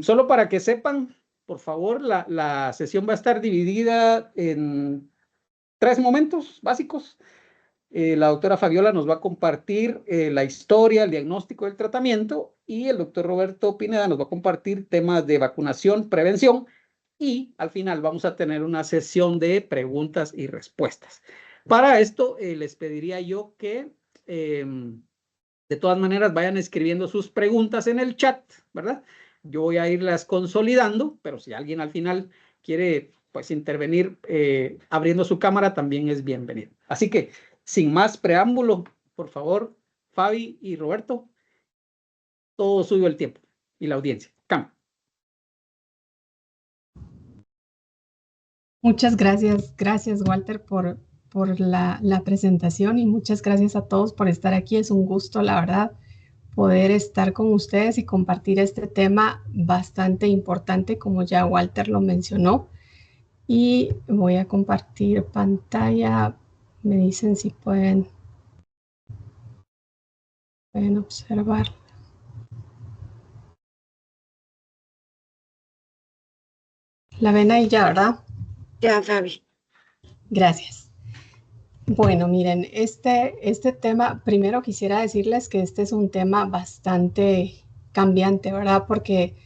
Solo para que sepan, por favor, la sesión va a estar dividida en 3 momentos básicos. La doctora Fabiola nos va a compartir la historia, el diagnóstico del tratamiento, y el doctor Roberto Pineda nos va a compartir temas de vacunación, prevención, y al final vamos a tener una sesión de preguntas y respuestas. Para esto les pediría yo que de todas maneras vayan escribiendo sus preguntas en el chat, ¿verdad? Yo voy a irlas consolidando, pero si alguien al final quiere pues intervenir abriendo su cámara, también es bienvenido. Así que, sin más preámbulo, por favor, Fabi y Roberto, todo suyo el tiempo y la audiencia. Cam. Muchas gracias, Walter, por la presentación, y muchas gracias a todos por estar aquí. Es un gusto, la verdad, poder estar con ustedes y compartir este tema bastante importante, como ya Walter lo mencionó. Y voy a compartir pantalla. Me dicen si pueden observar. La ven ahí ya, ¿verdad? Ya, Fabi. Gracias. Bueno, miren, este tema, primero quisiera decirles que este es un tema bastante cambiante, ¿verdad? Porque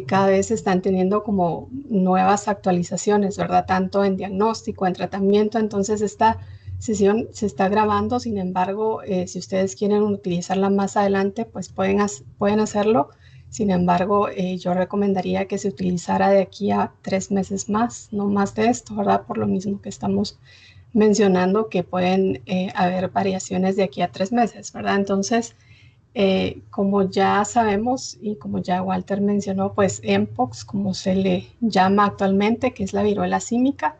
cada vez están teniendo como nuevas actualizaciones, ¿verdad? Tanto en diagnóstico, en tratamiento. Entonces esta sesión se está grabando. Sin embargo, si ustedes quieren utilizarla más adelante, pues pueden hacerlo. Sin embargo, yo recomendaría que se utilizara de aquí a 3 meses más, no más de esto, ¿verdad? Por lo mismo que estamos mencionando que pueden haber variaciones de aquí a 3 meses, ¿verdad? Entonces, como ya sabemos y como ya Walter mencionó, pues Mpox, como se le llama actualmente, que es la viruela símica.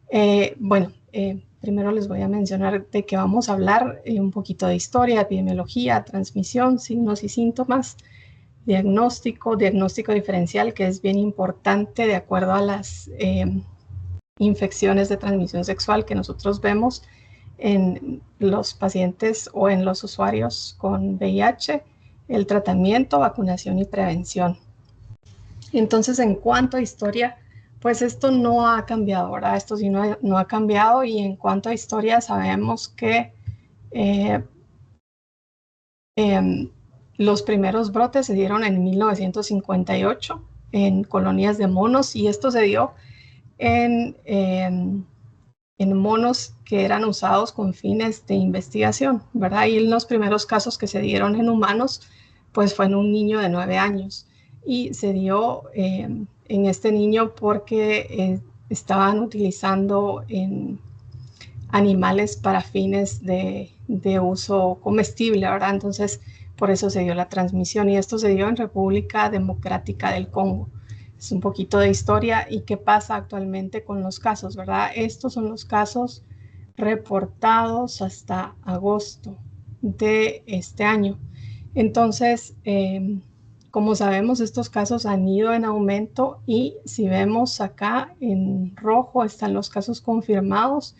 Primero les voy a mencionar de qué vamos a hablar, un poquito de historia, epidemiología, transmisión, signos y síntomas, diagnóstico diferencial, que es bien importante de acuerdo a las infecciones de transmisión sexual que nosotros vemos en los pacientes o en los usuarios con VIH, el tratamiento, vacunación y prevención. Entonces, en cuanto a historia, pues esto no ha cambiado, ¿verdad? Esto sí no ha cambiado, y en cuanto a historia sabemos que los primeros brotes se dieron en 1958 en colonias de monos, y esto se dio en monos que eran usados con fines de investigación, ¿verdad? Y en los primeros casos que se dieron en humanos, pues fue en un niño de 9 años. Y se dio en este niño porque estaban utilizando animales para fines de uso comestible, ¿verdad? Entonces, por eso se dio la transmisión, y esto se dio en República Democrática del Congo. Es un poquito de historia y qué pasa actualmente con los casos, ¿verdad? Estos son los casos reportados hasta agosto de este año. Entonces, como sabemos, estos casos han ido en aumento, y si vemos acá en rojo están los casos confirmados,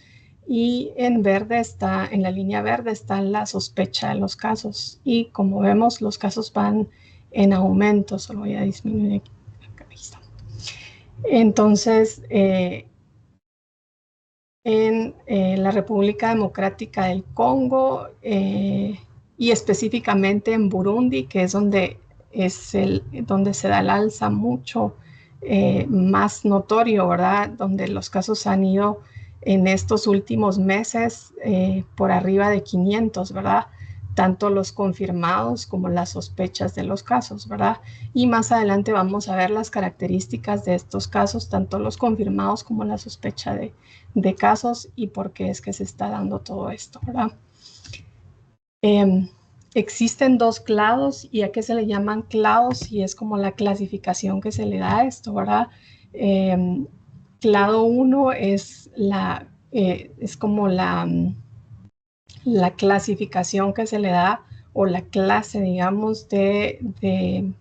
y en verde en la línea verde está la sospecha de los casos, y como vemos los casos van en aumento. Solo voy a disminuir aquí. Entonces, en la República Democrática del Congo y específicamente en Burundi, que es donde se da el alza mucho más notorio, ¿verdad? Donde los casos han ido en estos últimos meses por arriba de 500, ¿verdad? Tanto los confirmados como las sospechas de los casos, ¿verdad? Y más adelante vamos a ver las características de estos casos, tanto los confirmados como la sospecha de casos, y por qué es que se está dando todo esto, ¿verdad? Existen 2 clados, y a qué se le llaman clados, y es como la clasificación que se le da a esto, ¿verdad? Clado 1 es como la clasificación que se le da, o la clase, digamos, del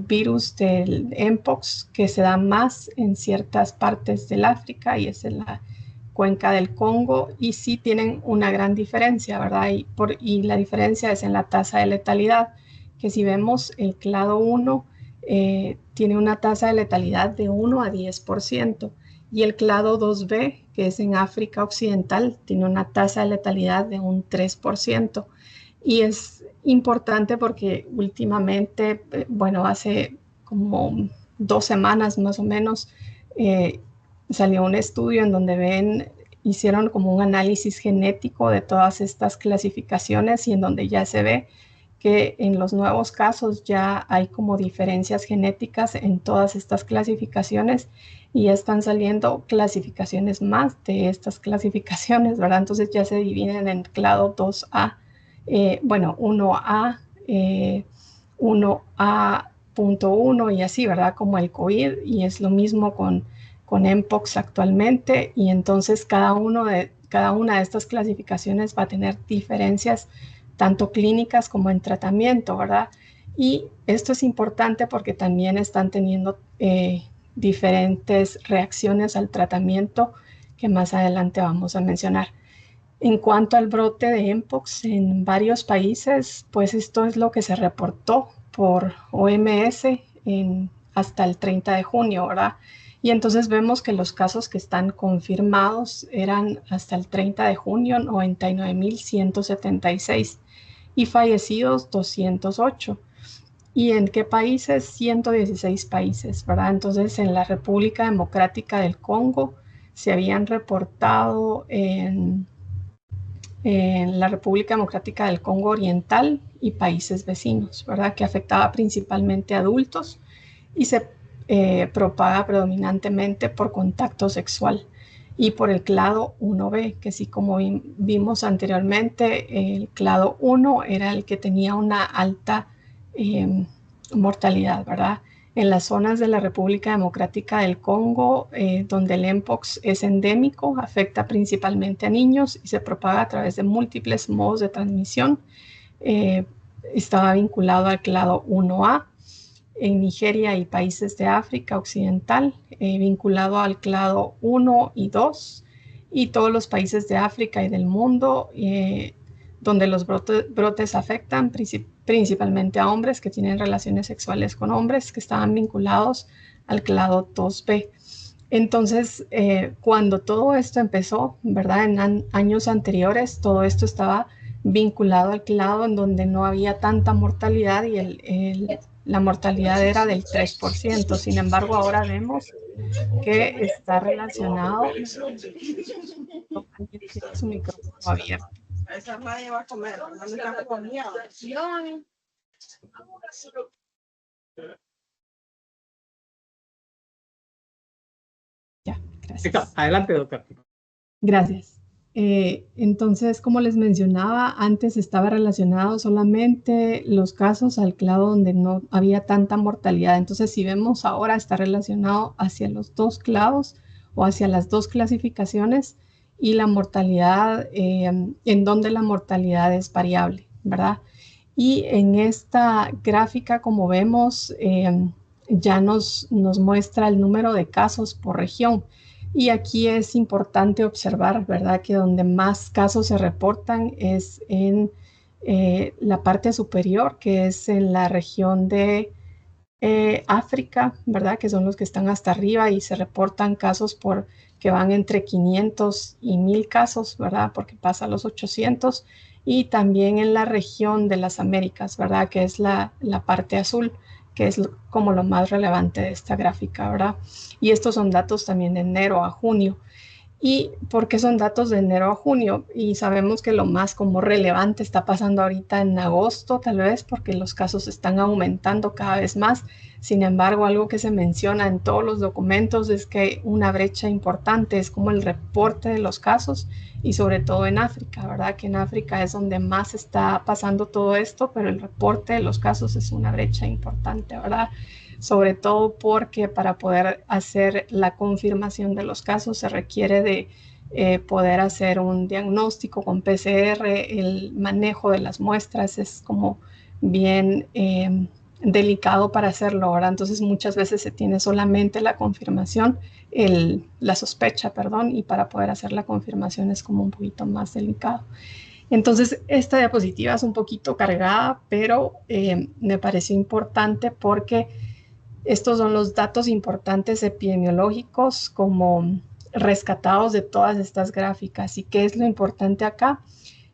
virus del Mpox, que se da más en ciertas partes del África, y es en la cuenca del Congo, y sí tienen una gran diferencia, ¿verdad? Y la diferencia es en la tasa de letalidad, que si vemos el clado 1 tiene una tasa de letalidad de 1 a 10%, y el clado 2B, que es en África Occidental, tiene una tasa de letalidad de un 3%. Y es importante porque últimamente, bueno, hace como 2 semanas más o menos, salió un estudio en donde hicieron como un análisis genético de todas estas clasificaciones, y en donde ya se ve que en los nuevos casos ya hay como diferencias genéticas en todas estas clasificaciones, y ya están saliendo clasificaciones más de estas clasificaciones, ¿verdad? Entonces ya se dividen en clado 2A, bueno, 1A, 1A.1 y así, ¿verdad? Como el COVID, y es lo mismo con Mpox actualmente, y entonces cada una de estas clasificaciones va a tener diferencias tanto clínicas como en tratamiento, ¿verdad? Y esto es importante porque también están teniendo diferentes reacciones al tratamiento que más adelante vamos a mencionar. En cuanto al brote de Mpox en varios países, pues esto es lo que se reportó por OMS hasta el 30 de junio, ¿verdad? Y entonces vemos que los casos que están confirmados eran hasta el 30 de junio 99.176 y fallecidos 208. ¿Y en qué países? 116 países, ¿verdad? Entonces en la República Democrática del Congo se habían reportado en la República Democrática del Congo Oriental y países vecinos, ¿verdad? Que afectaba principalmente a adultos y se propaga predominantemente por contacto sexual, y por el clado 1B, que sí, como vimos anteriormente, el clado 1 era el que tenía una alta mortalidad, ¿verdad? En las zonas de la República Democrática del Congo, donde el Mpox es endémico, afecta principalmente a niños y se propaga a través de múltiples modos de transmisión. Estaba vinculado al clado 1A. En Nigeria y países de África Occidental, vinculado al clado 1 y 2, y todos los países de África y del mundo donde los brotes afectan principalmente a hombres que tienen relaciones sexuales con hombres, que estaban vinculados al clado 2B. Entonces, cuando todo esto empezó, ¿verdad? En años anteriores, todo esto estaba vinculado al clado en donde no había tanta mortalidad, y la mortalidad era del 3%. Sin embargo, ahora vemos que está relacionado. Alguien tiene su micrófono abierto. Esa nadie va a comer. Ya, gracias. Adelante, doctor. Gracias. Entonces, como les mencionaba, antes estaba relacionado solamente los casos al clado donde no había tanta mortalidad. Entonces, si vemos ahora, está relacionado hacia los dos clados o hacia las dos clasificaciones, y la mortalidad, en donde la mortalidad es variable, ¿verdad? Y en esta gráfica, como vemos, ya nos muestra el número de casos por región. Y aquí es importante observar, ¿verdad?, que donde más casos se reportan es en la parte superior, que es en la región de África, ¿verdad?, que son los que están hasta arriba, y se reportan casos que van entre 500 y 1000 casos, ¿verdad?, porque pasa a los 800, y también en la región de las Américas, ¿verdad?, que es la parte azul, que es como lo más relevante de esta gráfica, ¿verdad? Y estos son datos también de enero a junio. ¿Y por qué son datos de enero a junio? Y sabemos que lo más como relevante está pasando ahorita en agosto, tal vez porque los casos están aumentando cada vez más. Sin embargo, algo que se menciona en todos los documentos es que una brecha importante es como el reporte de los casos, y sobre todo en África, ¿verdad? Que en África es donde más está pasando todo esto, pero el reporte de los casos es una brecha importante, ¿verdad? Sobre todo porque para poder hacer la confirmación de los casos se requiere de poder hacer un diagnóstico con PCR. El manejo de las muestras es como bien delicado para hacerlo, ¿verdad? Entonces muchas veces se tiene solamente la confirmación, la sospecha, perdón, y para poder hacer la confirmación es como un poquito más delicado. Entonces, esta diapositiva es un poquito cargada, pero me pareció importante porque estos son los datos importantes epidemiológicos como rescatados de todas estas gráficas. ¿Y qué es lo importante acá?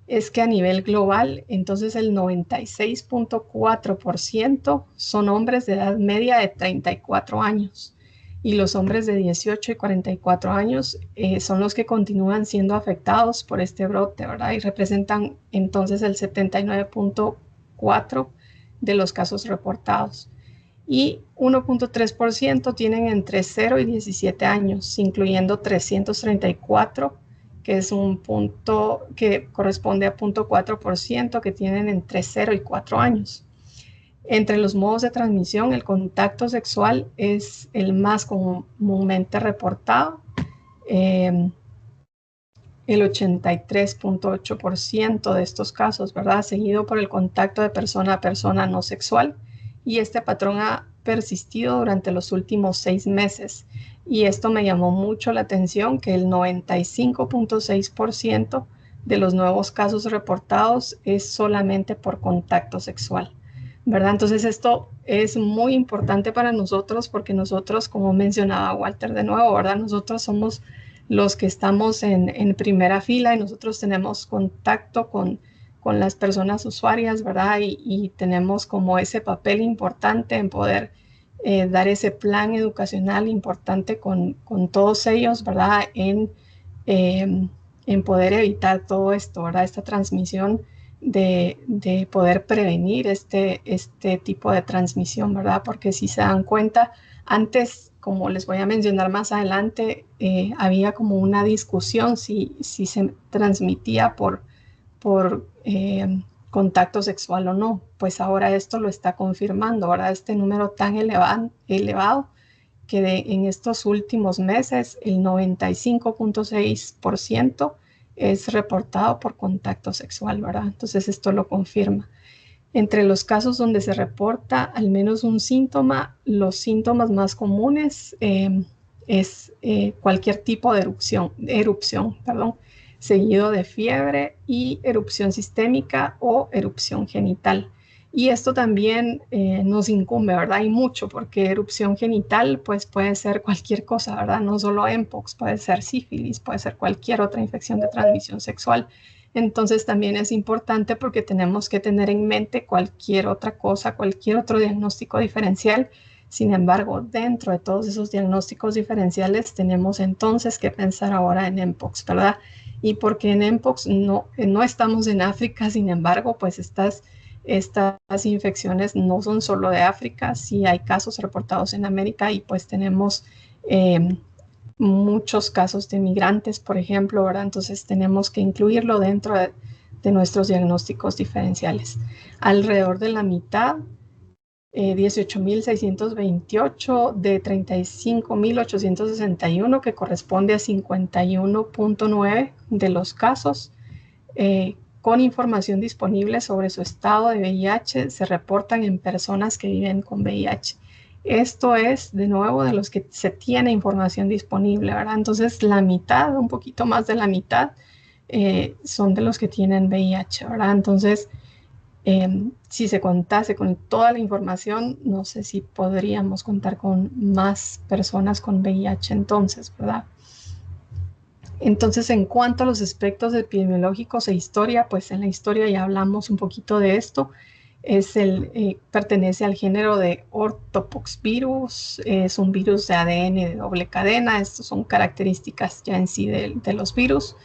Es que a nivel global, entonces el 96.4% son hombres de edad media de 34 años y los hombres de 18 y 44 años son los que continúan siendo afectados por este brote, ¿verdad? Y representan entonces el 79.4% de los casos reportados. Y 1.3% tienen entre 0 y 17 años, incluyendo 334 que es un punto que corresponde a 0.4% que tienen entre 0 y 4 años. Entre los modos de transmisión, el contacto sexual es el más comúnmente reportado. El 83.8% de estos casos, ¿verdad? Seguido por el contacto de persona a persona no sexual. Y este patrón ha persistido durante los últimos 6 meses. Y esto me llamó mucho la atención, que el 95.6% de los nuevos casos reportados es solamente por contacto sexual, ¿verdad? Entonces esto es muy importante para nosotros porque nosotros, como mencionaba Walter de nuevo, ¿verdad? Nosotros somos los que estamos en primera fila y nosotros tenemos contacto con las personas usuarias, ¿verdad? Y tenemos como ese papel importante en poder dar ese plan educacional importante con todos ellos, ¿verdad? En poder evitar todo esto, ¿verdad? Esta transmisión de poder prevenir este tipo de transmisión, ¿verdad? Porque si se dan cuenta, antes, como les voy a mencionar más adelante, había como una discusión si se transmitía por contacto sexual o no. Pues ahora esto lo está confirmando, ¿verdad? Este número tan elevado que en estos últimos meses el 95.6% es reportado por contacto sexual, ¿verdad? Entonces esto lo confirma. Entre los casos donde se reporta al menos un síntoma, los síntomas más comunes es cualquier tipo de erupción, seguido de fiebre y erupción sistémica o erupción genital. Y esto también nos incumbe, ¿verdad? Y mucho, porque erupción genital pues puede ser cualquier cosa, ¿verdad? No solo mpox, puede ser sífilis, puede ser cualquier otra infección de transmisión sexual. Entonces también es importante porque tenemos que tener en mente cualquier otra cosa, cualquier otro diagnóstico diferencial. Sin embargo, dentro de todos esos diagnósticos diferenciales tenemos entonces que pensar ahora en mpox, ¿verdad? Y porque en mpox no estamos en África, sin embargo, pues estas infecciones no son solo de África, sí hay casos reportados en América y pues tenemos muchos casos de migrantes, por ejemplo, ¿verdad? Entonces tenemos que incluirlo dentro de nuestros diagnósticos diferenciales. Alrededor de la mitad, 18.628 de 35.861, que corresponde a 51.9 de los casos, con información disponible sobre su estado de VIH, se reportan en personas que viven con VIH. Esto es, de nuevo, de los que se tiene información disponible, ¿verdad? Entonces, la mitad, un poquito más de la mitad, son de los que tienen VIH, ¿verdad? Entonces, si se contase con toda la información, no sé si podríamos contar con más personas con VIH entonces, ¿verdad? Entonces, en cuanto a los aspectos epidemiológicos e historia, pues en la historia ya hablamos un poquito de esto. Pertenece al género de ortopoxvirus, es un virus de ADN de doble cadena. Estas son características ya en sí de los virus.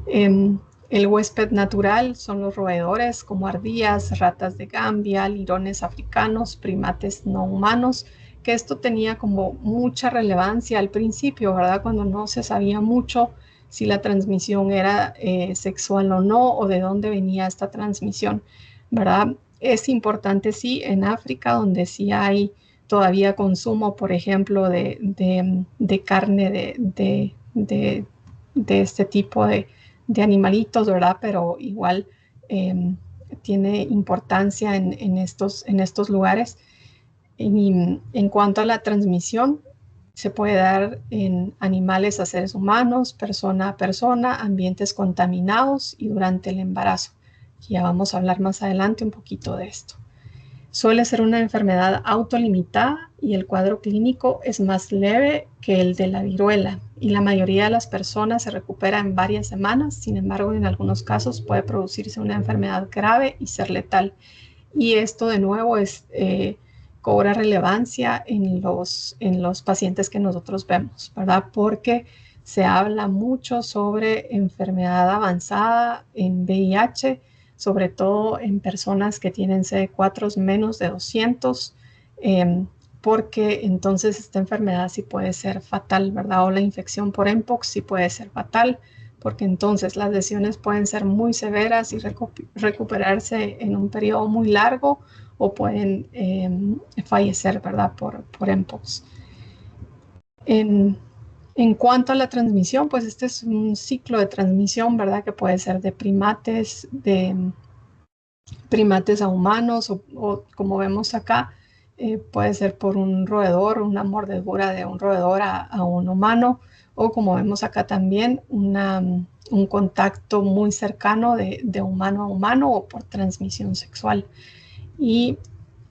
El huésped natural son los roedores como ardillas, ratas de Gambia, lirones africanos, primates no humanos, que esto tenía como mucha relevancia al principio, ¿verdad? Cuando no se sabía mucho si la transmisión era sexual o no, o de dónde venía esta transmisión, ¿verdad? Es importante, sí, en África, donde sí hay todavía consumo, por ejemplo, de carne de este tipo de animalitos, ¿verdad? Pero igual tiene importancia en estos lugares. Y en cuanto a la transmisión, Se puede dar en animales a seres humanos, persona a persona, ambientes contaminados y durante el embarazo. Ya vamos a hablar más adelante un poquito de esto. Suele ser una enfermedad autolimitada y el cuadro clínico es más leve que el de la viruela y la mayoría de las personas se recupera en varias semanas. Sin embargo, en algunos casos puede producirse una enfermedad grave y ser letal. Y esto de nuevo cobra relevancia en los pacientes que nosotros vemos, ¿verdad? Porque se habla mucho sobre enfermedad avanzada en VIH, sobre todo en personas que tienen CD4 menos de 200, porque entonces esta enfermedad sí puede ser fatal, ¿verdad? O la infección por Mpox sí puede ser fatal, porque entonces las lesiones pueden ser muy severas y recuperarse en un periodo muy largo o pueden fallecer, ¿verdad? Por Mpox. En cuanto a la transmisión, pues este es un ciclo de transmisión, ¿verdad? Que puede ser de primates a humanos o como vemos acá, puede ser por un roedor, una mordedura de un roedor a un humano, o como vemos acá también, un contacto muy cercano de humano a humano o por transmisión sexual. Y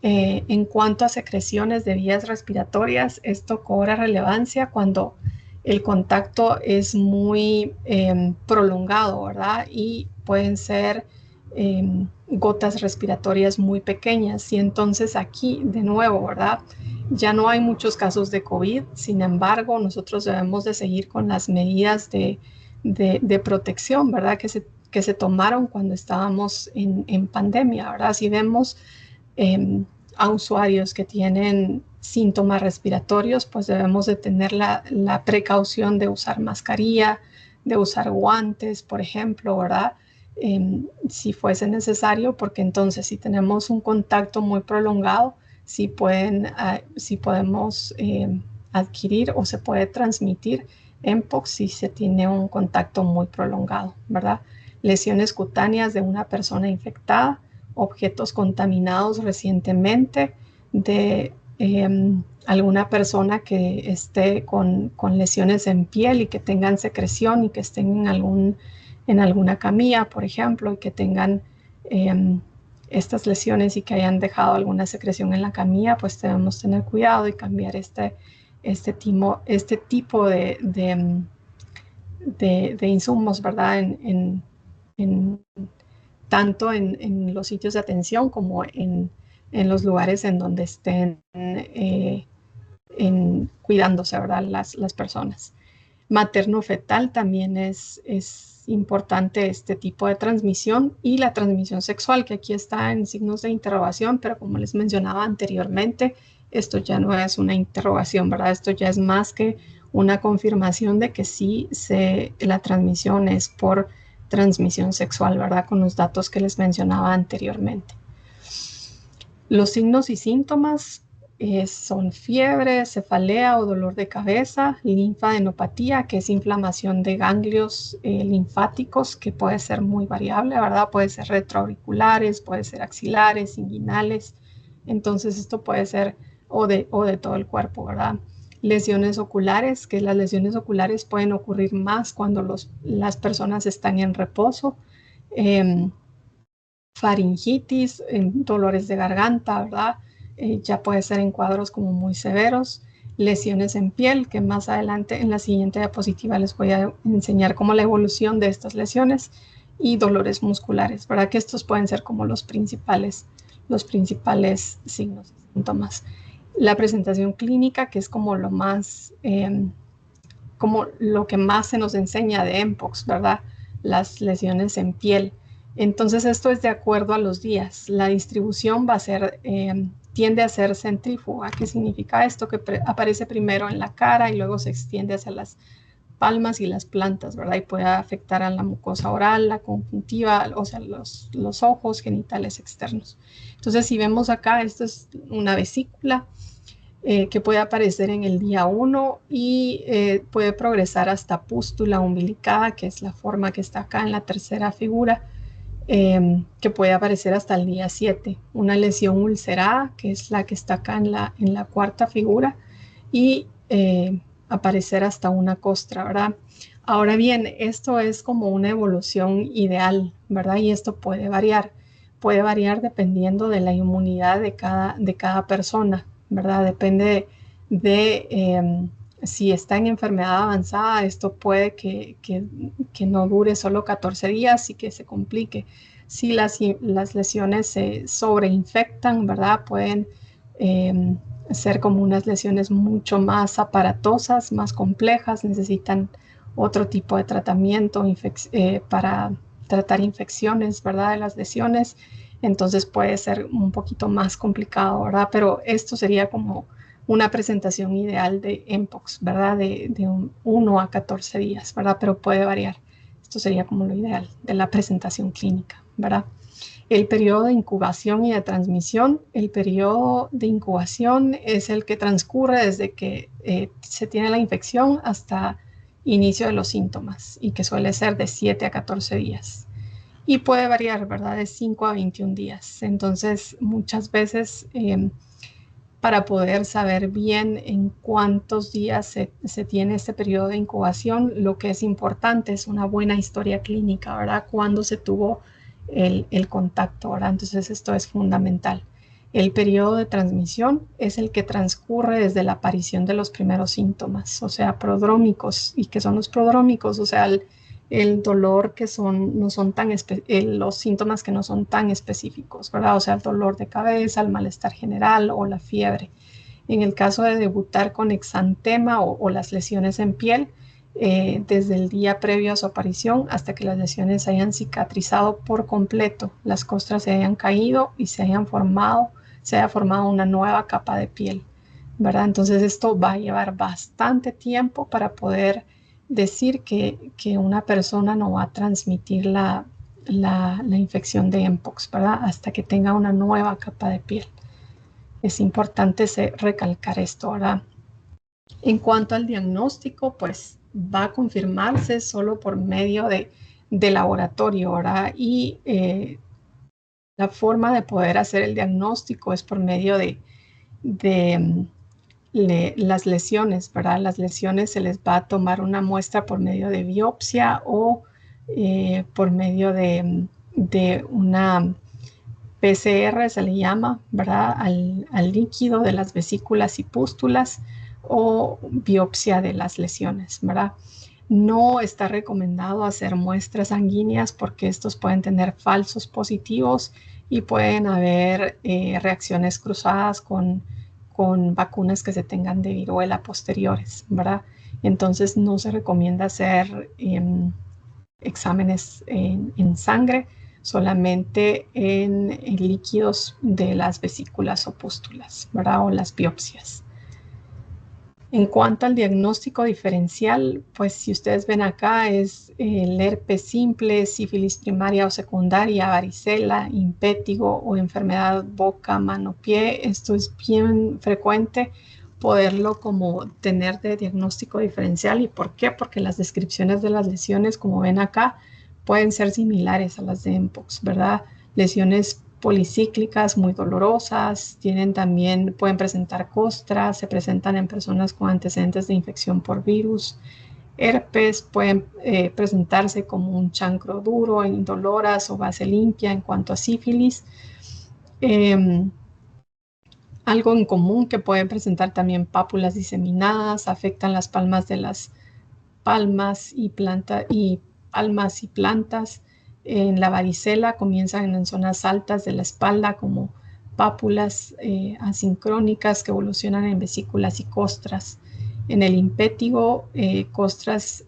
en cuanto a secreciones de vías respiratorias, esto cobra relevancia cuando el contacto es muy prolongado, ¿verdad? Y pueden ser gotas respiratorias muy pequeñas. Y entonces aquí, de nuevo, ¿verdad? Ya no hay muchos casos de COVID. Sin embargo, nosotros debemos de seguir con las medidas de protección, ¿verdad? Que se tomaron cuando estábamos en pandemia, ¿verdad? Si vemos a usuarios que tienen síntomas respiratorios, pues debemos de tener la precaución de usar mascarilla, de usar guantes, por ejemplo, ¿verdad? Si fuese necesario, porque entonces si tenemos un contacto muy prolongado, sí podemos adquirir o se puede transmitir Mpox si se tiene un contacto muy prolongado, ¿verdad? Lesiones cutáneas de una persona infectada, objetos contaminados recientemente de alguna persona que esté con lesiones en piel y que tengan secreción y que estén en alguna camilla, por ejemplo, y que tengan estas lesiones y que hayan dejado alguna secreción en la camilla, pues debemos tener cuidado y cambiar este tipo de insumos, ¿verdad? Tanto en los sitios de atención como en los lugares en donde estén cuidándose, ¿verdad? Las personas. Materno-fetal también es importante este tipo de transmisión y la transmisión sexual, que aquí está en signos de interrogación, pero como les mencionaba anteriormente, esto ya no es una interrogación, ¿verdad? Esto ya es más que una confirmación de que sí la transmisión es por transmisión sexual, ¿verdad? Con los datos que les mencionaba anteriormente. Los signos y síntomas son fiebre, cefalea o dolor de cabeza, linfadenopatía, que es inflamación de ganglios linfáticos, que puede ser muy variable, ¿verdad? Puede ser retroauriculares, puede ser axilares, inguinales. Entonces esto puede ser o de todo el cuerpo, ¿verdad? Lesiones oculares, que las lesiones oculares pueden ocurrir más cuando las personas están en reposo. Faringitis, dolores de garganta, ¿verdad? Ya puede ser en cuadros como muy severos, lesiones en piel, que más adelante en la siguiente diapositiva les voy a enseñar cómo la evolución de estas lesiones, y dolores musculares, ¿verdad? Que estos pueden ser como los principales signos y síntomas. La presentación clínica, que es como como lo que más se nos enseña de Mpox, ¿verdad? Las lesiones en piel. Entonces esto es de acuerdo a los días. La distribución va a ser, tiende a ser centrífuga. ¿Qué significa esto? Que aparece primero en la cara y luego se extiende hacia las palmas y las plantas, ¿verdad? Y puede afectar a la mucosa oral, la conjuntiva, o sea, los ojos, genitales externos. Entonces si vemos acá, esto es una vesícula que puede aparecer en el día 1 y puede progresar hasta pústula umbilicada, que es la forma que está acá en la tercera figura, que puede aparecer hasta el día 7. Una lesión ulcerada, que es la que está acá en la cuarta figura, y aparecer hasta una costra, ¿verdad? Ahora bien, esto es como una evolución ideal, ¿verdad? Y esto puede variar dependiendo de la inmunidad de cada persona, ¿verdad? Depende de si está en enfermedad avanzada, esto puede que no dure solo 14 días y que se complique. Si las lesiones se sobreinfectan, ¿verdad? Pueden ser como unas lesiones mucho más aparatosas, más complejas, necesitan otro tipo de tratamiento para tratar infecciones, ¿verdad? De las lesiones. Entonces puede ser un poquito más complicado, ¿verdad? Pero esto sería como una presentación ideal de Mpox, ¿verdad? De 1 a 14 días, ¿verdad? Pero puede variar. Esto sería como lo ideal de la presentación clínica, ¿verdad? El periodo de incubación y de transmisión. El periodo de incubación es el que transcurre desde que se tiene la infección hasta inicio de los síntomas y que suele ser de 7 a 14 días. Y puede variar, ¿verdad? De 5 a 21 días. Entonces, muchas veces, para poder saber bien en cuántos días se tiene este periodo de incubación, lo que es importante es una buena historia clínica, ¿verdad? Cuándo se tuvo el contacto, ¿verdad? Entonces, esto es fundamental. El periodo de transmisión es el que transcurre desde la aparición de los primeros síntomas, o sea, prodrómicos. ¿Y qué son los prodrómicos? O sea, el dolor que no son tan los síntomas que no son tan específicos, ¿verdad? O sea, el dolor de cabeza, el malestar general o la fiebre. En el caso de debutar con exantema o las lesiones en piel, desde el día previo a su aparición hasta que las lesiones hayan cicatrizado por completo, las costras se hayan caído y se haya formado una nueva capa de piel, ¿verdad? Entonces esto va a llevar bastante tiempo para poder decir que una persona no va a transmitir la infección de Mpox, ¿verdad? Hasta que tenga una nueva capa de piel. Es importante recalcar esto, ¿verdad? En cuanto al diagnóstico, pues va a confirmarse solo por medio de laboratorio, ¿verdad? Y la forma de poder hacer el diagnóstico es por medio de las lesiones, ¿verdad? Las lesiones se les va a tomar una muestra por medio de biopsia o por medio de una PCR, se le llama, ¿verdad? Al líquido de las vesículas y pústulas o biopsia de las lesiones, ¿verdad? No está recomendado hacer muestras sanguíneas porque estos pueden tener falsos positivos y pueden haber reacciones cruzadas con vacunas que se tengan de viruela posteriores, ¿verdad? Entonces no se recomienda hacer exámenes en sangre, solamente en líquidos de las vesículas o pústulas, ¿verdad? O las biopsias. En cuanto al diagnóstico diferencial, pues si ustedes ven acá es el herpes simple, sífilis primaria o secundaria, varicela, impétigo o enfermedad boca, mano, pie. Esto es bien frecuente poderlo como tener de diagnóstico diferencial. ¿Y por qué? Porque las descripciones de las lesiones, como ven acá, pueden ser similares a las de Mpox, ¿verdad? Lesiones policíclicas muy dolorosas, pueden presentar costras, se presentan en personas con antecedentes de infección por virus. Herpes pueden presentarse como un chancro duro, indoloras o base limpia. En cuanto a sífilis, algo en común que pueden presentar también pápulas diseminadas, afectan las palmas de las palmas y plantas. En la varicela comienzan en zonas altas de la espalda como pápulas asincrónicas que evolucionan en vesículas y costras. En el impétigo, costras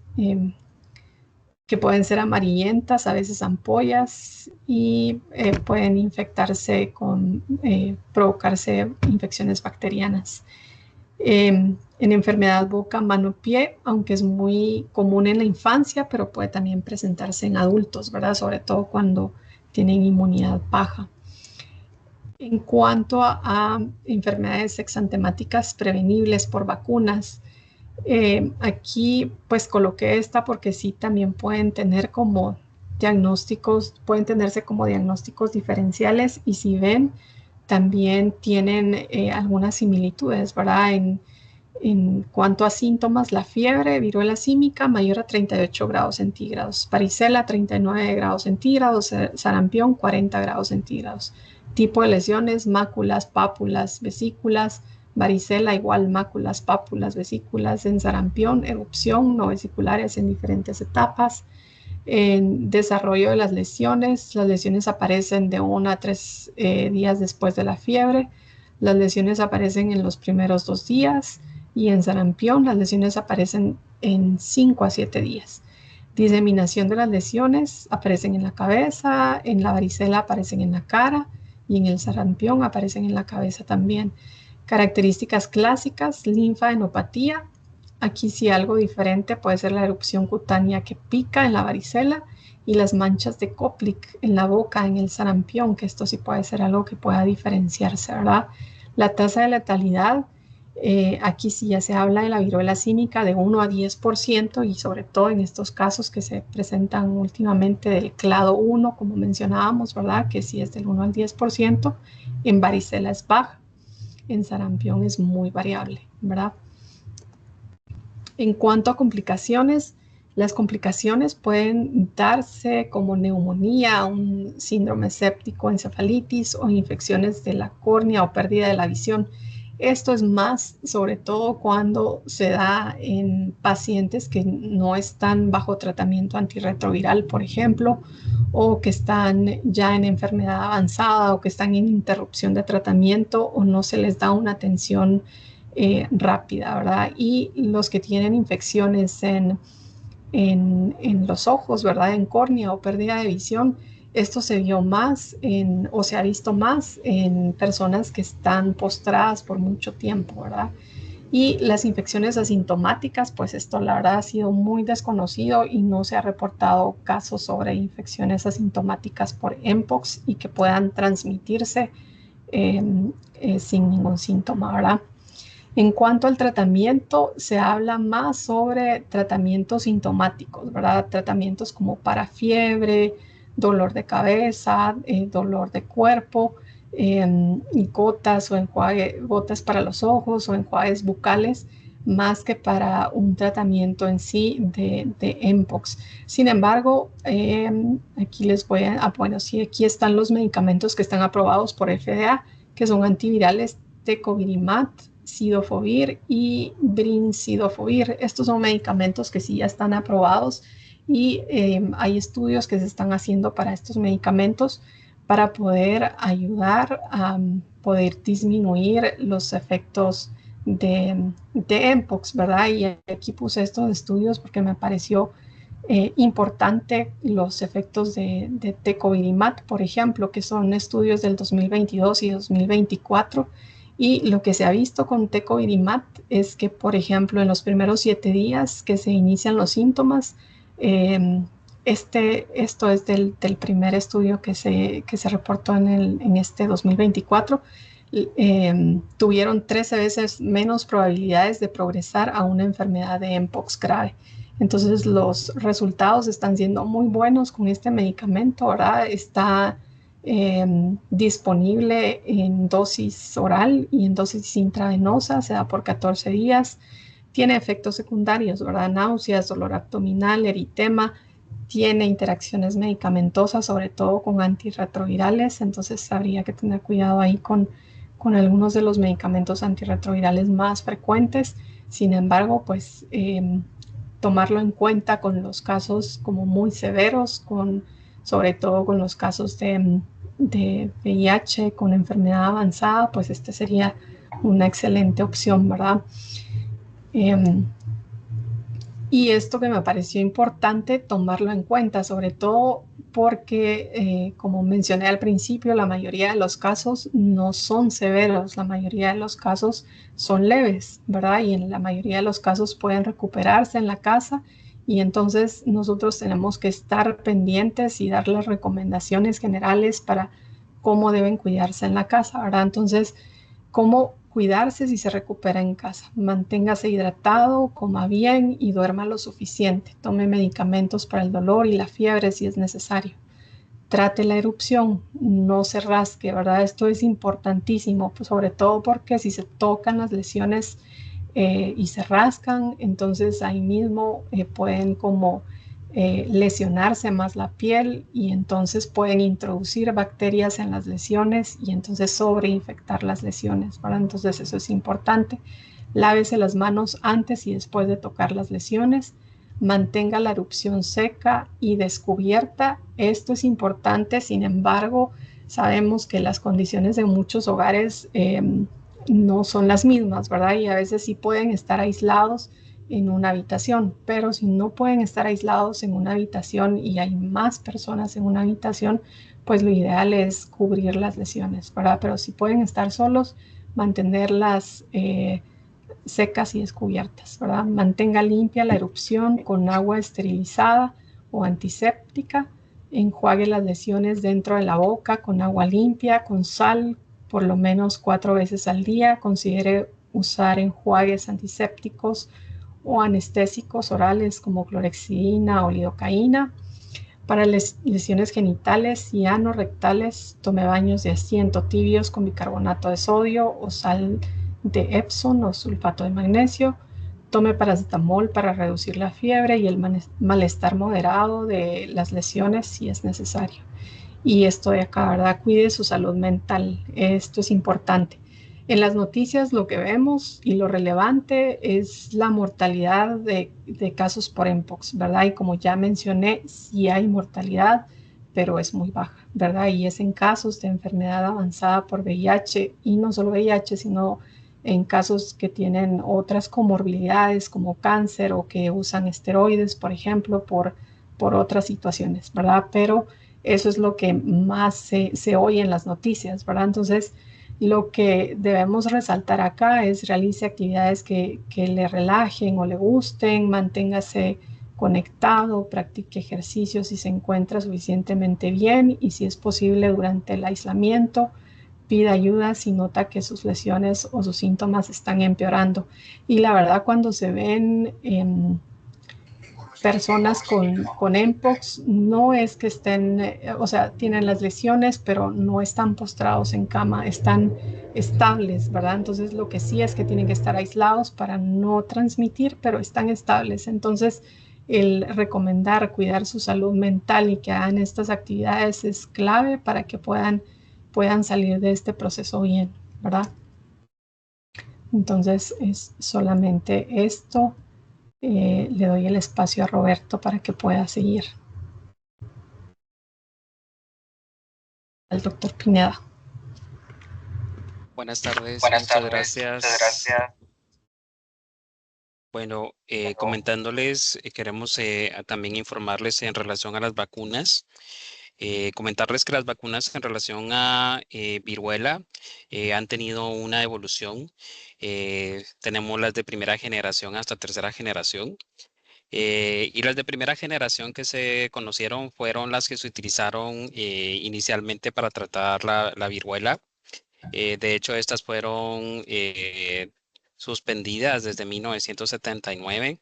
que pueden ser amarillentas, a veces ampollas, y pueden infectarse provocarse infecciones bacterianas. En enfermedad boca, mano, pie, aunque es muy común en la infancia, pero puede también presentarse en adultos, ¿verdad? Sobre todo cuando tienen inmunidad baja. En cuanto a enfermedades exantemáticas prevenibles por vacunas, aquí pues coloqué esta porque sí también pueden tenerse como diagnósticos diferenciales, y si ven, también tienen algunas similitudes, ¿verdad? En cuanto a síntomas, la fiebre, viruela símica mayor a 38 grados centígrados, varicela 39 grados centígrados, sarampión 40 grados centígrados. Tipo de lesiones, máculas, pápulas, vesículas, varicela igual máculas, pápulas, vesículas, en sarampión, erupción no vesiculares en diferentes etapas. En desarrollo de las lesiones aparecen de 1 a 3 días después de la fiebre. Las lesiones aparecen en los primeros 2 días y en sarampión las lesiones aparecen en 5 a 7 días. Diseminación de las lesiones aparecen en la cabeza, en la varicela aparecen en la cara y en el sarampión aparecen en la cabeza también. Características clásicas, linfadenopatía. Aquí sí algo diferente puede ser la erupción cutánea que pica en la varicela y las manchas de Koplik en la boca, en el sarampión, que esto sí puede ser algo que pueda diferenciarse, ¿verdad? La tasa de letalidad, aquí sí ya se habla de la viruela símica de 1 a 10% y sobre todo en estos casos que se presentan últimamente del clado 1, como mencionábamos, ¿verdad? Que sí es del 1 al 10%, en varicela es baja, en sarampión es muy variable, ¿verdad? En cuanto a complicaciones, las complicaciones pueden darse como neumonía, un síndrome séptico, encefalitis o infecciones de la córnea o pérdida de la visión. Esto es más sobre todo cuando se da en pacientes que no están bajo tratamiento antirretroviral, por ejemplo, o que están ya en enfermedad avanzada o que están en interrupción de tratamiento o no se les da una atención rápida, ¿verdad? Y los que tienen infecciones en los ojos, ¿verdad? En córnea o pérdida de visión, esto se vio más o se ha visto más en personas que están postradas por mucho tiempo, ¿verdad? Y las infecciones asintomáticas, pues esto la verdad ha sido muy desconocido y no se ha reportado casos sobre infecciones asintomáticas por mpox y que puedan transmitirse sin ningún síntoma, ¿verdad? En cuanto al tratamiento, se habla más sobre tratamientos sintomáticos, ¿verdad? Tratamientos como para fiebre, dolor de cabeza, dolor de cuerpo, gotas o gotas para los ojos o enjuagues bucales, más que para un tratamiento en sí de mpox. Sin embargo, aquí les voy a, bueno, sí, aquí están los medicamentos que están aprobados por FDA, que son antivirales Tecovirimat, Cidofovir y Brincidofovir. Estos son medicamentos que sí ya están aprobados y hay estudios que se están haciendo para estos medicamentos para poder ayudar a poder disminuir los efectos de mpox, ¿verdad? Y aquí puse estos estudios porque me pareció importante los efectos de Tecovirimat, por ejemplo, que son estudios del 2022 y 2024. Y lo que se ha visto con Tecovirimat es que, por ejemplo, en los primeros 7 días que se inician los síntomas, esto es del primer estudio que se reportó en este 2024, tuvieron 13 veces menos probabilidades de progresar a una enfermedad de mpox grave. Entonces los resultados están siendo muy buenos con este medicamento, ¿verdad? Está disponible en dosis oral y en dosis intravenosa, se da por 14 días. Tiene efectos secundarios, ¿verdad? Náuseas, dolor abdominal, eritema. Tiene interacciones medicamentosas, sobre todo con antirretrovirales, entonces habría que tener cuidado ahí con algunos de los medicamentos antirretrovirales más frecuentes. Sin embargo, pues tomarlo en cuenta con los casos como muy severos, sobre todo con los casos de VIH, con enfermedad avanzada, pues este sería una excelente opción, ¿verdad? Y esto que me pareció importante tomarlo en cuenta, sobre todo porque, como mencioné al principio, la mayoría de los casos no son severos, la mayoría de los casos son leves, ¿verdad? Y en la mayoría de los casos pueden recuperarse en la casa y entonces nosotros tenemos que estar pendientes y dar las recomendaciones generales para cómo deben cuidarse en la casa, ¿verdad? Entonces, ¿cómo cuidarse si se recupera en casa? Manténgase hidratado, coma bien y duerma lo suficiente. Tome medicamentos para el dolor y la fiebre si es necesario. Trate la erupción, no se rasque, ¿verdad? Esto es importantísimo, pues sobre todo porque si se tocan las lesiones y se rascan, entonces ahí mismo pueden como lesionarse más la piel y entonces pueden introducir bacterias en las lesiones y entonces sobreinfectar las lesiones, ¿verdad? Entonces eso es importante. Lávese las manos antes y después de tocar las lesiones. Mantenga la erupción seca y descubierta. Esto es importante, sin embargo, sabemos que las condiciones de muchos hogares no son las mismas, ¿verdad? Y a veces sí pueden estar aislados en una habitación, pero si no pueden estar aislados en una habitación y hay más personas en una habitación, pues lo ideal es cubrir las lesiones, ¿verdad? Pero si pueden estar solos, mantenerlas secas y descubiertas, ¿verdad? Mantenga limpia la erupción con agua esterilizada o antiséptica. Enjuague las lesiones dentro de la boca con agua limpia, con sal, por lo menos 4 veces al día. Considere usar enjuagues antisépticos o anestésicos orales como clorexidina o lidocaína. Para lesiones genitales y anorrectales, tome baños de asiento tibios con bicarbonato de sodio o sal de Epsom o sulfato de magnesio. Tome paracetamol para reducir la fiebre y el malestar moderado de las lesiones si es necesario. Y esto de acá, ¿verdad? Cuide su salud mental. Esto es importante. En las noticias lo que vemos y lo relevante es la mortalidad de casos por mpox, ¿verdad? Y como ya mencioné, sí hay mortalidad, pero es muy baja, ¿verdad? Y es en casos de enfermedad avanzada por VIH y no solo VIH, sino en casos que tienen otras comorbilidades como cáncer o que usan esteroides, por ejemplo, por otras situaciones, ¿verdad? Pero eso es lo que más se oye en las noticias, ¿verdad? Entonces, lo que debemos resaltar acá es realice actividades que le relajen o le gusten, manténgase conectado, practique ejercicio si se encuentra suficientemente bien y si es posible durante el aislamiento, pida ayuda si nota que sus lesiones o sus síntomas están empeorando. Y la verdad, cuando se ven personas con mpox no es que estén, o sea, tienen las lesiones, pero no están postrados en cama, están estables, ¿verdad? Entonces lo que sí es que tienen que estar aislados para no transmitir, pero están estables. Entonces el recomendar cuidar su salud mental y que hagan estas actividades es clave para que puedan salir de este proceso bien, ¿verdad? Entonces es solamente esto. Le doy el espacio a Roberto para que pueda seguir. Al doctor Pineda. Buenas tardes, Buenas muchas tardes, muchas gracias. gracias. Bueno, comentándoles, queremos también informarles en relación a las vacunas. Comentarles que las vacunas en relación a viruela han tenido una evolución. Tenemos las de primera generación hasta tercera generación. Y las de primera generación que se conocieron fueron las que se utilizaron inicialmente para tratar la viruela. De hecho, estas fueron suspendidas desde 1979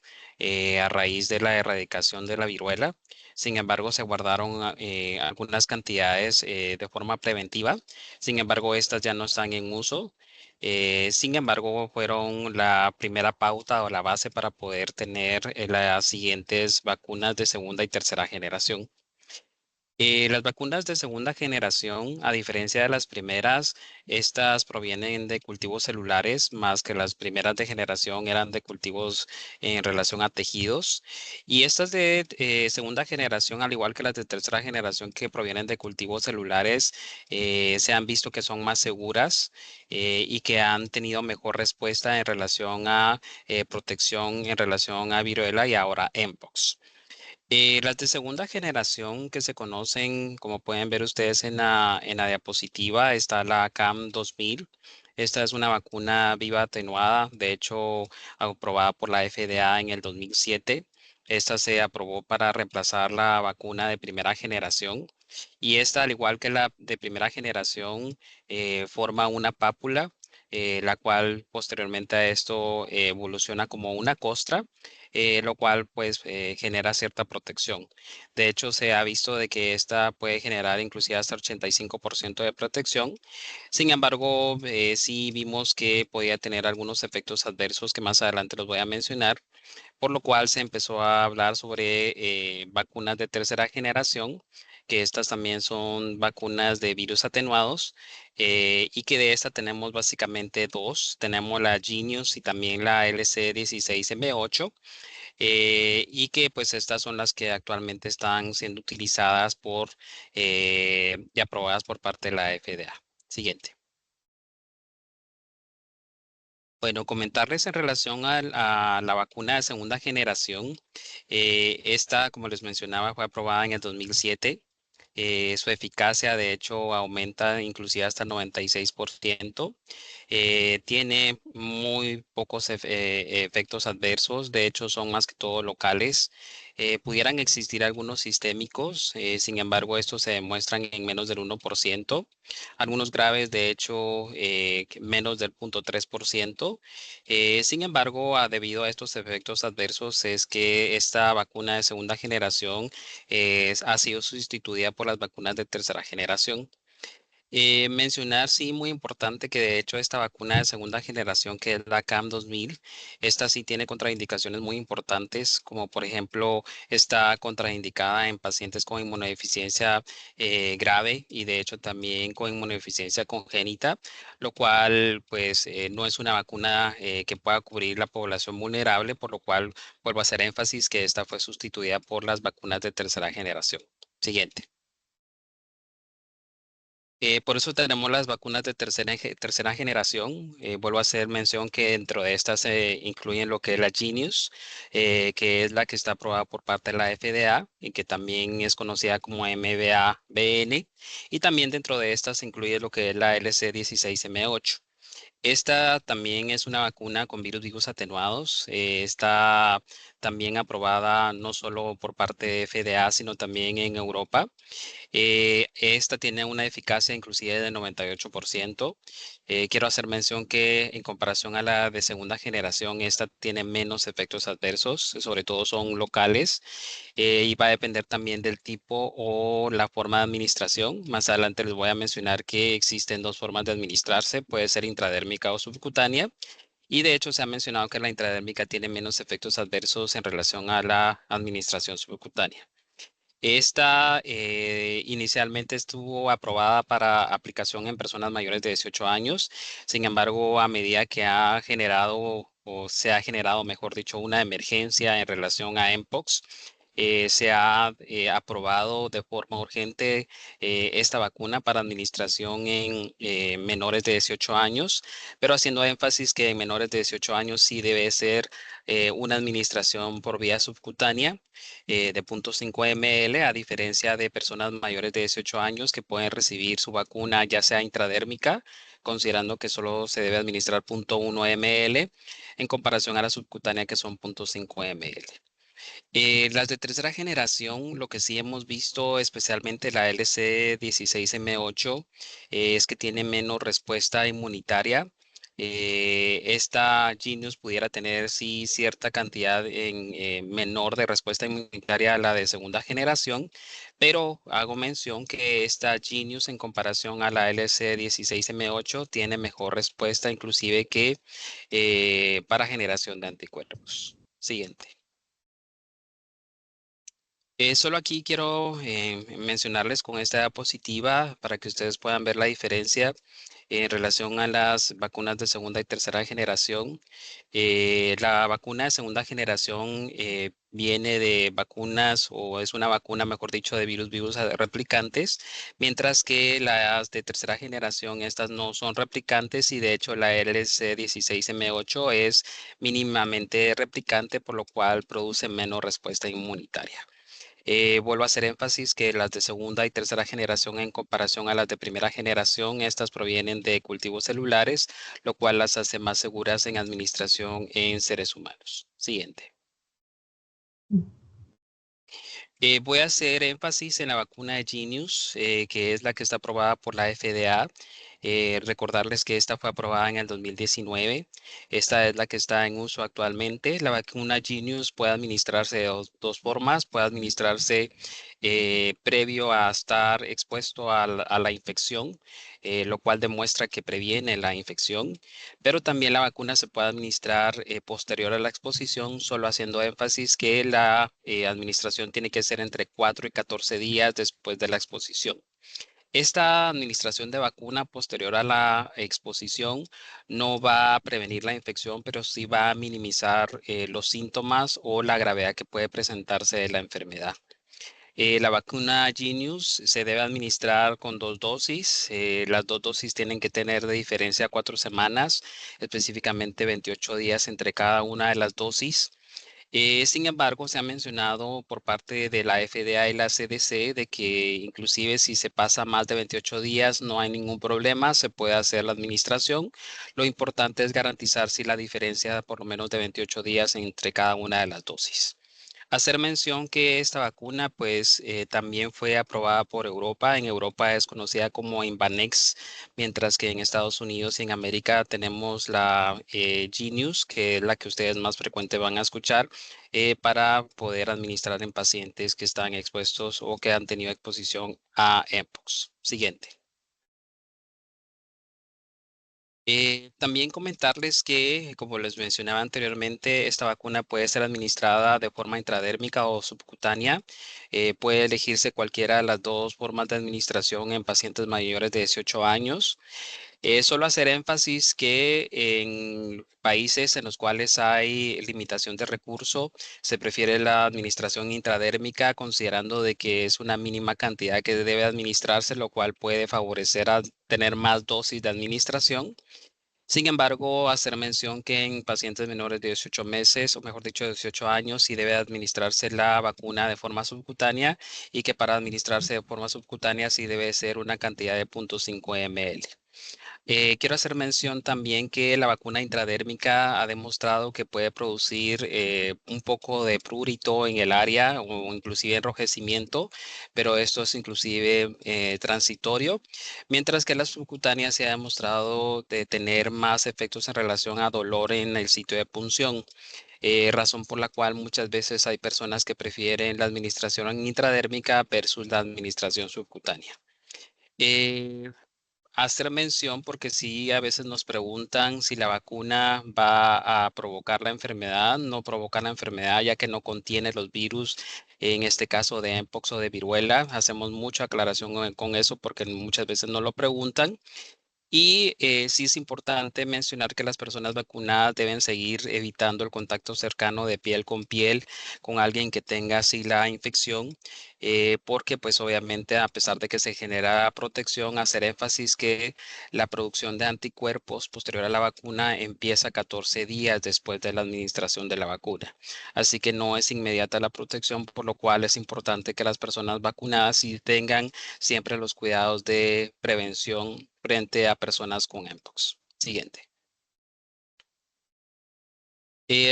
a raíz de la erradicación de la viruela. Sin embargo, se guardaron algunas cantidades de forma preventiva. Sin embargo, estas ya no están en uso. Sin embargo, fueron la primera pauta o la base para poder tener las siguientes vacunas de segunda y tercera generación. Las vacunas de segunda generación, a diferencia de las primeras, estas provienen de cultivos celulares, más que las primeras de generación eran de cultivos en relación a tejidos. Y estas de segunda generación, al igual que las de tercera generación que provienen de cultivos celulares, se han visto que son más seguras y que han tenido mejor respuesta en relación a protección en relación a viruela y ahora mpox. Las de segunda generación que se conocen, como pueden ver ustedes en la diapositiva, está la CAM 2000. Esta es una vacuna viva atenuada, de hecho, aprobada por la FDA en el 2007. Esta se aprobó para reemplazar la vacuna de primera generación. Y esta, al igual que la de primera generación, forma una pápula, la cual posteriormente a esto evoluciona como una costra lo cual pues genera cierta protección. De hecho, se ha visto de que esta puede generar inclusive hasta 85% de protección. Sin embargo, sí vimos que podía tener algunos efectos adversos que más adelante los voy a mencionar, por lo cual se empezó a hablar sobre vacunas de tercera generación, que estas también son vacunas de virus atenuados, y que de esta tenemos básicamente dos. Tenemos la Genius y también la LC16M8, y que pues estas son las que actualmente están siendo utilizadas y aprobadas por parte de la FDA. Siguiente. Bueno, comentarles en relación a la vacuna de segunda generación. Esta, como les mencionaba, fue aprobada en el 2007. Su eficacia, de hecho, aumenta inclusive hasta el 96%. Tiene muy pocos efectos adversos, de hecho, son más que todo locales. Pudieran existir algunos sistémicos, sin embargo, estos se demuestran en menos del 1%. Algunos graves, de hecho, menos del 0.3%. Sin embargo, debido a estos efectos adversos, es que esta vacuna de segunda generación ha sido sustituida por las vacunas de tercera generación. Mencionar, sí, muy importante que de hecho esta vacuna de segunda generación, que es la CAM 2000, esta sí tiene contraindicaciones muy importantes, como por ejemplo está contraindicada en pacientes con inmunodeficiencia grave y de hecho también con inmunodeficiencia congénita, lo cual pues no es una vacuna que pueda cubrir la población vulnerable, por lo cual vuelvo a hacer énfasis que esta fue sustituida por las vacunas de tercera generación. Siguiente. Por eso tenemos las vacunas de tercera generación. Vuelvo a hacer mención que dentro de estas se incluyen lo que es la Genius, que es la que está aprobada por parte de la FDA y que también es conocida como MVA-BN. Y también dentro de estas se incluye lo que es la LC16M8. Esta también es una vacuna con virus atenuados. Está también aprobada no solo por parte de FDA, sino también en Europa. Esta tiene una eficacia inclusive de 98%. Quiero hacer mención que en comparación a la de segunda generación, esta tiene menos efectos adversos, sobre todo son locales, y va a depender también del tipo o la forma de administración. Más adelante les voy a mencionar que existen dos formas de administrarse, puede ser intradérmica o subcutánea. Y de hecho se ha mencionado que la intradérmica tiene menos efectos adversos en relación a la administración subcutánea. Esta inicialmente estuvo aprobada para aplicación en personas mayores de 18 años. Sin embargo, a medida que ha generado o se ha generado, mejor dicho, una emergencia en relación a Mpox, se ha aprobado de forma urgente esta vacuna para administración en menores de 18 años, pero haciendo énfasis que en menores de 18 años sí debe ser una administración por vía subcutánea de 0.5 ml, a diferencia de personas mayores de 18 años que pueden recibir su vacuna ya sea intradérmica, considerando que solo se debe administrar 0.1 ml en comparación a la subcutánea que son 0.5 ml. Las de tercera generación, lo que sí hemos visto, especialmente la LC16M8, es que tiene menos respuesta inmunitaria. Esta Genius pudiera tener sí cierta cantidad menor de respuesta inmunitaria a la de segunda generación, pero hago mención que esta Genius en comparación a la LC16M8 tiene mejor respuesta inclusive que para generación de anticuerpos. Siguiente. Solo aquí quiero mencionarles con esta diapositiva para que ustedes puedan ver la diferencia en relación a las vacunas de segunda y tercera generación. La vacuna de segunda generación viene de vacunas o es una vacuna, mejor dicho, de virus replicantes, mientras que las de tercera generación, estas no son replicantes y de hecho la LC16M8 es mínimamente replicante, por lo cual produce menos respuesta inmunitaria. Vuelvo a hacer énfasis que las de segunda y tercera generación en comparación a las de primera generación, estas provienen de cultivos celulares, lo cual las hace más seguras en administración en seres humanos. Siguiente. Voy a hacer énfasis en la vacuna de Genius, que es la que está aprobada por la FDA. Recordarles que esta fue aprobada en el 2019. Esta es la que está en uso actualmente. La vacuna Genius puede administrarse de dos formas. Puede administrarse previo a estar expuesto a la infección, lo cual demuestra que previene la infección. Pero también la vacuna se puede administrar posterior a la exposición, solo haciendo énfasis que la administración tiene que ser entre 4 y 14 días después de la exposición. Esta administración de vacuna posterior a la exposición no va a prevenir la infección, pero sí va a minimizar los síntomas o la gravedad que puede presentarse de la enfermedad. La vacuna Genius se debe administrar con 2 dosis. Las 2 dosis tienen que tener de diferencia 4 semanas, específicamente 28 días entre cada una de las dosis. Sin embargo, se ha mencionado por parte de la FDA y la CDC de que inclusive si se pasa más de 28 días no hay ningún problema, se puede hacer la administración. Lo importante es garantizar si la diferencia por lo menos de 28 días entre cada una de las dosis. Hacer mención que esta vacuna pues también fue aprobada por Europa. En Europa es conocida como Invanex, mientras que en Estados Unidos y en América tenemos la Genius, que es la que ustedes más frecuente van a escuchar, para poder administrar en pacientes que están expuestos o que han tenido exposición a Mpox. Siguiente. También comentarles que, como les mencionaba anteriormente, esta vacuna puede ser administrada de forma intradérmica o subcutánea. Puede elegirse cualquiera de las dos formas de administración en pacientes mayores de 18 años. Solo hacer énfasis que en países en los cuales hay limitación de recurso, se prefiere la administración intradérmica, considerando de que es una mínima cantidad que debe administrarse, lo cual puede favorecer a tener más dosis de administración. Sin embargo, hacer mención que en pacientes menores de 18 meses, o mejor dicho, 18 años, sí debe administrarse la vacuna de forma subcutánea y que para administrarse de forma subcutánea sí debe ser una cantidad de 0.5 ml. Quiero hacer mención también que la vacuna intradérmica ha demostrado que puede producir un poco de prurito en el área o inclusive enrojecimiento, pero esto es inclusive transitorio, mientras que la subcutánea se ha demostrado de tener más efectos en relación a dolor en el sitio de punción. Razón por la cual muchas veces hay personas que prefieren la administración intradérmica versus la administración subcutánea. Eh, Hacer mención porque sí, a veces nos preguntan si la vacuna va a provocar la enfermedad. No provoca la enfermedad ya que no contiene los virus, en este caso de Mpox o de viruela. Hacemos mucha aclaración con eso porque muchas veces no lo preguntan. Y sí es importante mencionar que las personas vacunadas deben seguir evitando el contacto cercano de piel con alguien que tenga así la infección, porque pues obviamente a pesar de que se genera protección, hacer énfasis que la producción de anticuerpos posterior a la vacuna empieza 14 días después de la administración de la vacuna. Así que no es inmediata la protección, por lo cual es importante que las personas vacunadas sí tengan siempre los cuidados de prevención frente a personas con Mpox. Siguiente.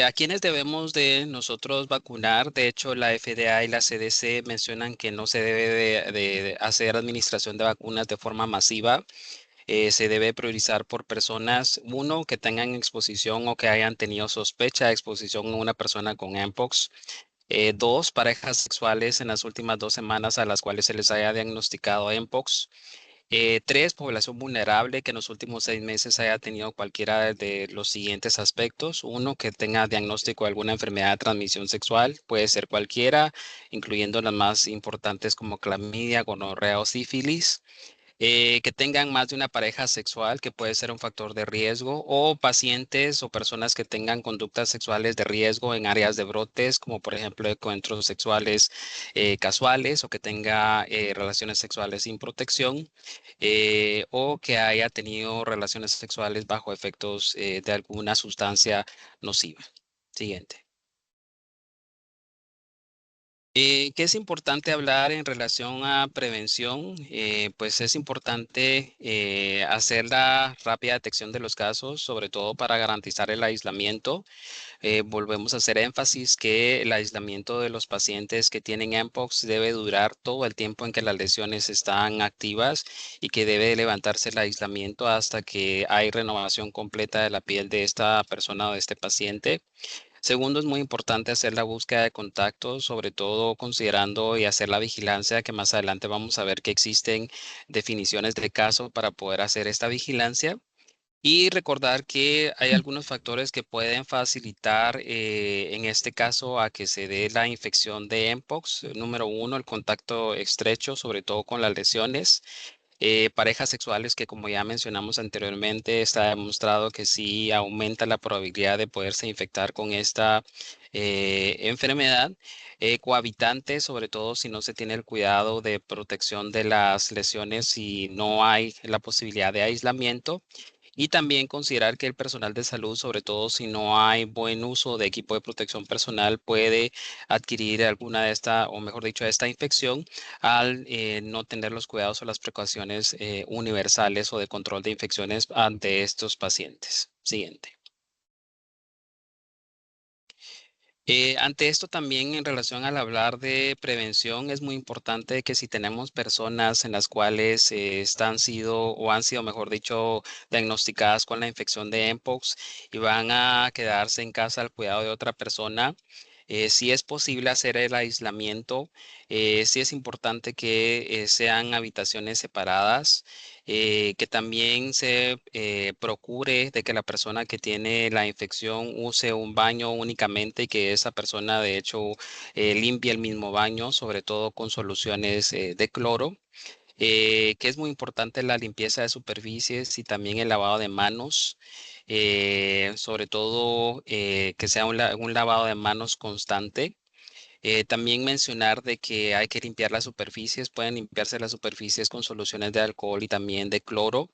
¿A quiénes debemos de nosotros vacunar? De hecho, la FDA y la CDC mencionan que no se debe de hacer administración de vacunas de forma masiva. Se debe priorizar por personas, uno, que tengan exposición o que hayan tenido sospecha de exposición a una persona con Mpox. Dos, parejas sexuales en las últimas 2 semanas a las cuales se les haya diagnosticado Mpox. Tres, población vulnerable que en los últimos 6 meses haya tenido cualquiera de los siguientes aspectos. Uno, que tenga diagnóstico de alguna enfermedad de transmisión sexual, puede ser cualquiera, incluyendo las más importantes como clamidia, gonorrea o sífilis. Que tengan más de una pareja sexual, que puede ser un factor de riesgo, o pacientes o personas que tengan conductas sexuales de riesgo en áreas de brotes, como por ejemplo encuentros sexuales casuales, o que tenga relaciones sexuales sin protección, o que haya tenido relaciones sexuales bajo efectos de alguna sustancia nociva. Siguiente. ¿Qué es importante hablar en relación a prevención? Pues es importante hacer la rápida detección de los casos, sobre todo para garantizar el aislamiento. Volvemos a hacer énfasis que el aislamiento de los pacientes que tienen Mpox debe durar todo el tiempo en que las lesiones están activas y que debe levantarse el aislamiento hasta que hay renovación completa de la piel de esta persona o de este paciente. Segundo, es muy importante hacer la búsqueda de contactos, sobre todo considerando y hacer la vigilancia, que más adelante vamos a ver que existen definiciones de caso para poder hacer esta vigilancia. Y recordar que hay algunos factores que pueden facilitar, en este caso, a que se dé la infección de Mpox. Número uno, el contacto estrecho, sobre todo con las lesiones. Parejas sexuales que, como ya mencionamos anteriormente, está demostrado que sí aumenta la probabilidad de poderse infectar con esta enfermedad. Cohabitantes, sobre todo si no se tiene el cuidado de protección de las lesiones y no hay la posibilidad de aislamiento. Y también considerar que el personal de salud, sobre todo si no hay buen uso de equipo de protección personal, puede adquirir alguna de esta, o mejor dicho, esta infección al no tener los cuidados o las precauciones universales o de control de infecciones ante estos pacientes. Siguiente. Ante esto también en relación al hablar de prevención, es muy importante que si tenemos personas en las cuales están sido o han sido, mejor dicho, diagnosticadas con la infección de Mpox y van a quedarse en casa al cuidado de otra persona, si es posible hacer el aislamiento, sí es importante que sean habitaciones separadas, que también se procure de que la persona que tiene la infección use un baño únicamente y que esa persona de hecho limpie el mismo baño, sobre todo con soluciones de cloro. Que es muy importante la limpieza de superficies y también el lavado de manos, sobre todo que sea un lavado de manos constante. También mencionar de que hay que limpiar las superficies, pueden limpiarse las superficies con soluciones de alcohol y también de cloro.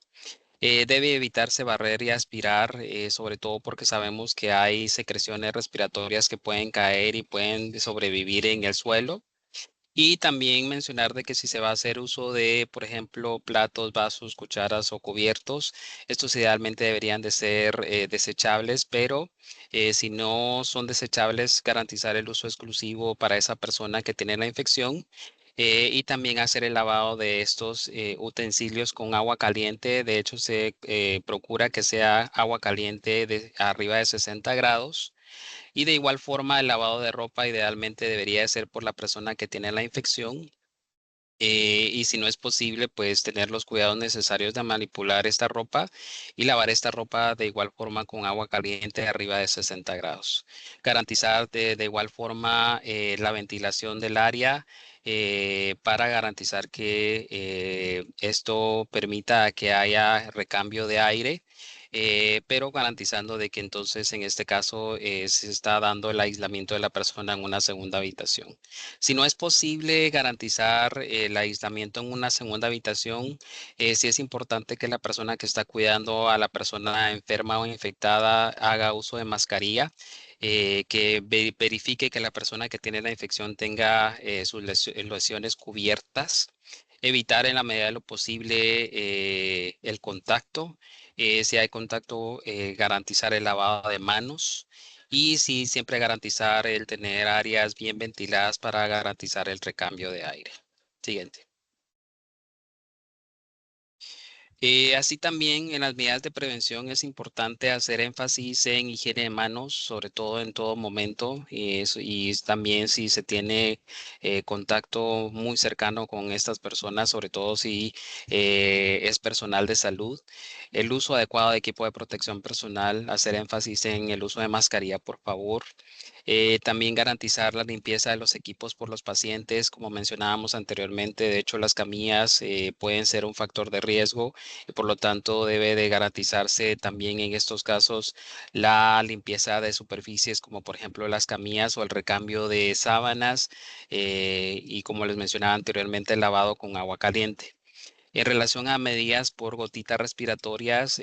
Debe evitarse barrer y aspirar, sobre todo porque sabemos que hay secreciones respiratorias que pueden caer y pueden sobrevivir en el suelo. Y también mencionar de que si se va a hacer uso de, por ejemplo, platos, vasos, cucharas o cubiertos, estos idealmente deberían de ser desechables, pero si no son desechables, garantizar el uso exclusivo para esa persona que tiene la infección. Y también hacer el lavado de estos utensilios con agua caliente. De hecho, se procura que sea agua caliente de arriba de 60 grados. Y de igual forma, el lavado de ropa idealmente debería de ser por la persona que tiene la infección. Y si no es posible, pues tener los cuidados necesarios de manipular esta ropa y lavar esta ropa de igual forma con agua caliente arriba de 60 grados. Garantizar de igual forma la ventilación del área para garantizar que esto permita que haya recambio de aire. Pero garantizando de que entonces en este caso se está dando el aislamiento de la persona en una segunda habitación. Si no es posible garantizar el aislamiento en una segunda habitación, sí es importante que la persona que está cuidando a la persona enferma o infectada haga uso de mascarilla, que verifique que la persona que tiene la infección tenga sus lesiones cubiertas. Evitar en la medida de lo posible el contacto. Si hay contacto, garantizar el lavado de manos. Y sí, siempre garantizar el tener áreas bien ventiladas para garantizar el recambio de aire. Siguiente. Así también en las medidas de prevención es importante hacer énfasis en higiene de manos, sobre todo en todo momento, y también si se tiene contacto muy cercano con estas personas, sobre todo si es personal de salud. El uso adecuado de equipo de protección personal, hacer énfasis en el uso de mascarilla, por favor. También garantizar la limpieza de los equipos por los pacientes, como mencionábamos anteriormente. De hecho, las camillas pueden ser un factor de riesgo y por lo tanto debe de garantizarse también en estos casos la limpieza de superficies como por ejemplo las camillas o el recambio de sábanas y como les mencionaba anteriormente el lavado con agua caliente. En relación a medidas por gotitas respiratorias,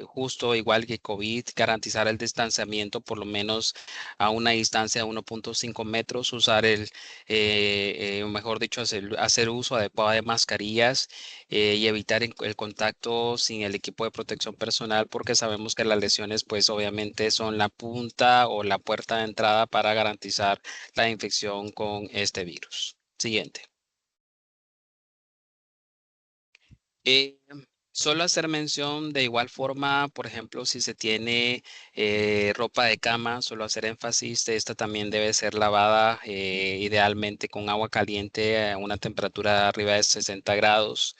justo igual que COVID, garantizar el distanciamiento por lo menos a una distancia de 1.5 metros, usar mejor dicho, hacer uso adecuado de mascarillas y evitar el contacto sin el equipo de protección personal, porque sabemos que las lesiones pues obviamente son la punta o la puerta de entrada para garantizar la infección con este virus. Siguiente. Eh, Solo hacer mención de igual forma, por ejemplo, si se tiene ropa de cama, solo hacer énfasis de esta también debe ser lavada idealmente con agua caliente a una temperatura arriba de 60 grados.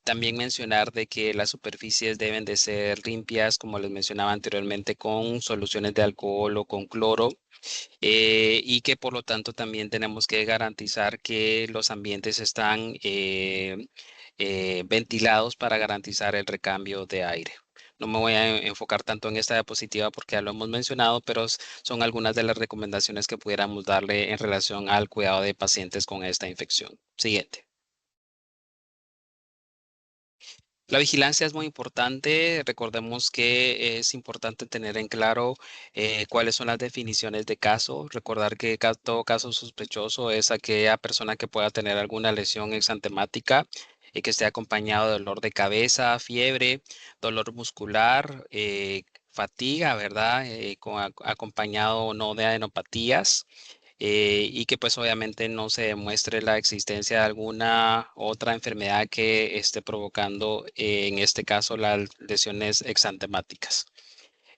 También mencionar de que las superficies deben de ser limpias, como les mencionaba anteriormente, con soluciones de alcohol o con cloro. Y que por lo tanto también tenemos que garantizar que los ambientes están ventilados para garantizar el recambio de aire. No me voy a enfocar tanto en esta diapositiva porque ya lo hemos mencionado, pero son algunas de las recomendaciones que pudiéramos darle en relación al cuidado de pacientes con esta infección. Siguiente. La vigilancia es muy importante. Recordemos que es importante tener en claro cuáles son las definiciones de caso. Recordar que todo caso sospechoso es aquella persona que pueda tener alguna lesión exantemática y que esté acompañado de dolor de cabeza, fiebre, dolor muscular, fatiga, ¿verdad? Acompañado o no de adenopatías y que pues obviamente no se demuestre la existencia de alguna otra enfermedad que esté provocando, en este caso, las lesiones exantemáticas.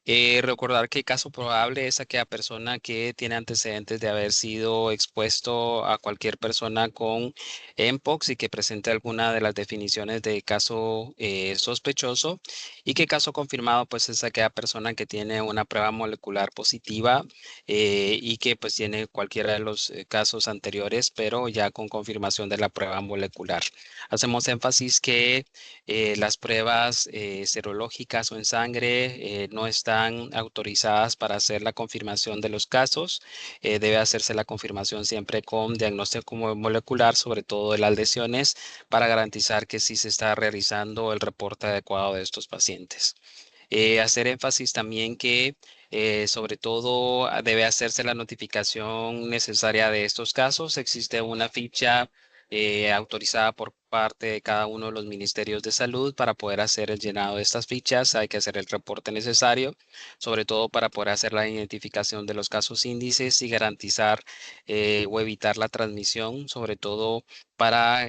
Recordar que el caso probable es aquella persona que tiene antecedentes de haber sido expuesto a cualquier persona con Mpox y que presente alguna de las definiciones de caso sospechoso y que caso confirmado pues es aquella persona que tiene una prueba molecular positiva y que pues tiene cualquiera de los casos anteriores pero ya con confirmación de la prueba molecular. Hacemos énfasis que las pruebas serológicas o en sangre no están autorizadas para hacer la confirmación de los casos. Debe hacerse la confirmación siempre con diagnóstico molecular, sobre todo de las lesiones, para garantizar que sí se está realizando el reporte adecuado de estos pacientes. Hacer énfasis también que sobre todo debe hacerse la notificación necesaria de estos casos. Existe una ficha autorizada por parte de cada uno de los ministerios de salud para poder hacer el llenado de estas fichas. Hay que hacer el reporte necesario, sobre todo para poder hacer la identificación de los casos índices y garantizar o evitar la transmisión, sobre todo para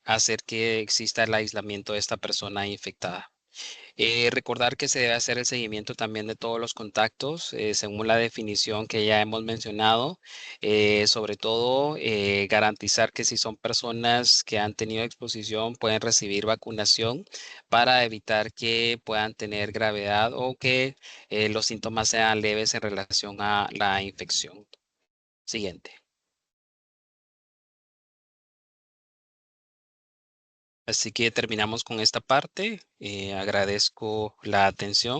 hacer que exista el aislamiento de esta persona infectada. Recordar que se debe hacer el seguimiento también de todos los contactos, según la definición que ya hemos mencionado. Sobre todo, garantizar que si son personas que han tenido exposición, pueden recibir vacunación para evitar que puedan tener gravedad o que los síntomas sean leves en relación a la infección. Siguiente. Así que terminamos con esta parte. Agradezco la atención.